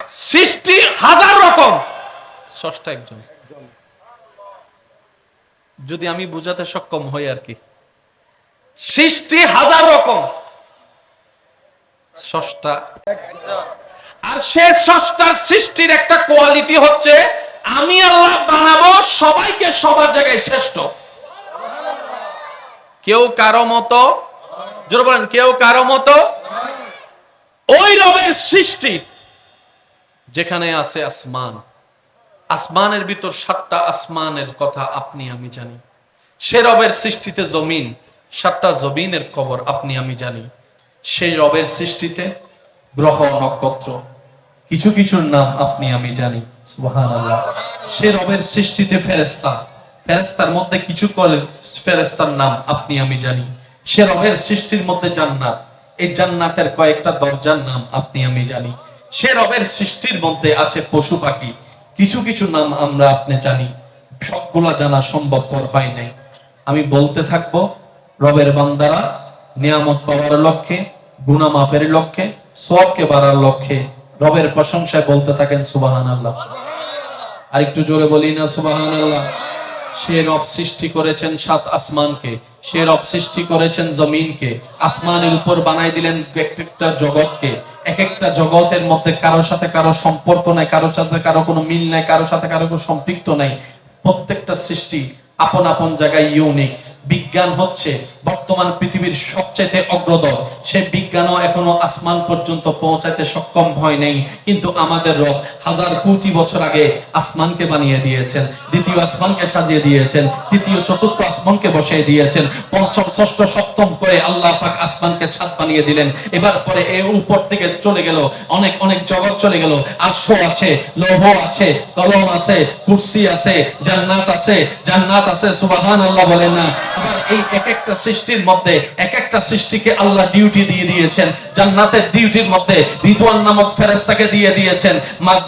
সৃষ্টি হাজার রকম, স্রষ্টা একজন। যদি আমি বুঝাতে সক্ষম হই আর কি, সৃষ্টি হাজার রকম, স্রষ্টা। আর সে স্রষ্টার সৃষ্টির একটা কোয়ালিটি হচ্ছে আমি আল্লাহ বানাবো সবাইকে সবার জায়গায় শ্রেষ্ঠ। কেউ কারো মতো, জোরে বলেন, কেউ কারো মতো। ওই রবের সৃষ্টি যেখানে আছে আসমান, আসমানের ভিতর 7টা আসমানের কথা আপনি আমি জানি। সে রবের সৃষ্টিতে জমিন, 7টা জমিনের খবর আপনি আমি জানি। সেই রবের সৃষ্টিতে গ্রহ নক্ষত্র, কিছু কিছুর নাম আপনি আমি জানি। সুবহানাল্লাহ। সে রবের সৃষ্টিতে ফেরেশতা, ফেরেশতার মধ্যে কিছু ফেরেশতার নাম আপনি আমি জানি। সে রবের সৃষ্টির মধ্যে জান্নাত, এই জান্নাতের কয়েকটা দরজার নাম আপনি আমি জানি। সে রবের সৃষ্টির মধ্যে আছে পশু পাখি, কিছু কিছু নাম আমরা আপনি জানি। সবগুলা জানা সম্ভবপর হয় নাই। আমি বলতে থাকবো, রবের বান্দারা নিয়ামত পাওয়ার লক্ষ্যে, গুনাহ মাফের লক্ষ্যে, সওয়াবকে বাড়ার লক্ষ্যে রবের প্রশংসায় বলতে থাকেন সুবহানাল্লাহ। আর একটু জোরে বলি না সুবহানাল্লাহ। সে রব সৃষ্টি করেছেন 7 আসমানকে, সে রব সৃষ্টি করেছেন জমিনকে, আসমানের উপর বানাই দিলেন একটা জগৎকে। এক একটা জগতের মধ্যে কারোর সাথে কারো সম্পর্ক নাই, কারোর সাথে কারো কোনো মিল নাই, কারোর সাথে কারো কোনো সম্পৃক্ত নাই। প্রত্যেকটা সৃষ্টি আপন আপন জায়গায় ইউনিক। বিজ্ঞান হচ্ছে বর্তমান পৃথিবীর সবচেয়ে অগ্রদর, সে বিজ্ঞানও এখনো আসমান পর্যন্ত পৌঁছাতে সক্ষম হয় নাই। কিন্তু আমাদের রব হাজার কোটি বছর আগে আসমানকে বানিয়ে দিয়েছেন, দ্বিতীয় আসমানকে সাজিয়ে দিয়েছেন, তৃতীয় চতুর্থ আসমানকে বসিয়ে দিয়েছেন, পঞ্চম ষষ্ঠ সপ্তম করে আল্লাহ পাক আসমানকে ছাদ বানিয়ে দিলেন। এবার পরে এর উপর থেকে চলে গেল অনেক অনেক জগৎ চলে গেল। আরশ আছে, লৌহ আছে, কলম আছে, কুরসি আছে, জান্নাত আছে, জান্নাত আছে। সুবহানাল্লাহ বলেন না। আবার এই এক একটা সৃষ্টির মধ্যে এক একটা সৃষ্টিকে আল্লাহ ডিউটি দিয়ে দিয়েছেন। জান্নাতের ডিউটির মধ্যে রিদওয়ান নামক ফেরেশতাকে দিয়ে দিয়েছেন,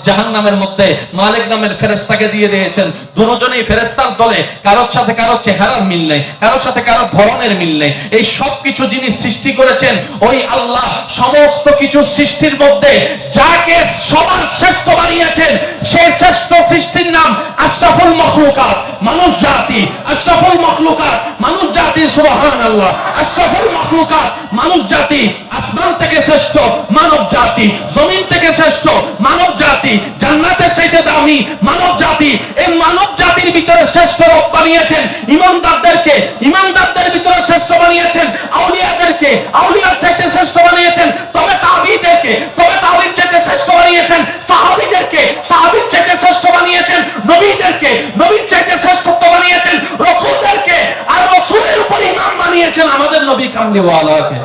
জাহান্নামের মধ্যে মালিক নামের ফেরেশতাকে দিয়ে দিয়েছেন। দুজনেই ফেরেশতার দলে, কারোর সাথে কারো চেহারার মিল নেই, কারোর সাথে কারো ধরনের মিল নেই। এই সব কিছু যিনি সৃষ্টি করেছেন ওই আল্লাহ সমস্ত কিছু সৃষ্টির মধ্যে যাকে সবার শ্রেষ্ঠ বানিয়েছেন সেই শ্রেষ্ঠ সৃষ্টির নাম আশরাফুল মাখলুকাত, মানুষ জাতি। আশরাফুল মাখলুকাত, মানুষ জাতি। সুবহানাল্লাহ। আশরাফুল মাখলুকাত, মানুষ জাতি। আসমান থেকে শ্রেষ্ঠ মানব জাতি, জমিন থেকে শ্রেষ্ঠ মানব জাতি, জান্নাতের চাইতে দামি মানব জাতি। এই মানব জাতির ভিতরে শ্রেষ্ঠ রব বানিয়েছেন ইমানদারদেরকে, ইমানদারদের ভিতরে শ্রেষ্ঠ বানিয়েছেন আউলিয়াদেরকে, আউলিয়ার চাইতে শ্রেষ্ঠ বানিয়েছেন তবে তাবিঈদেরকে, তবে তাবিঈর চাইতে শ্রেষ্ঠ বানিয়েছেন সাহাবীদেরকে, সাহাবীর চাইতে শ্রেষ্ঠ বানিয়েছেন নবীদেরকে, নবীর চাইতে শ্রেষ্ঠত্ব বানিয়েছেন রাসূলদেরকে, আর রাসূলের উপর ইমাম বানিয়েছেন আমাদের নবী কামলিওয়ালাকে।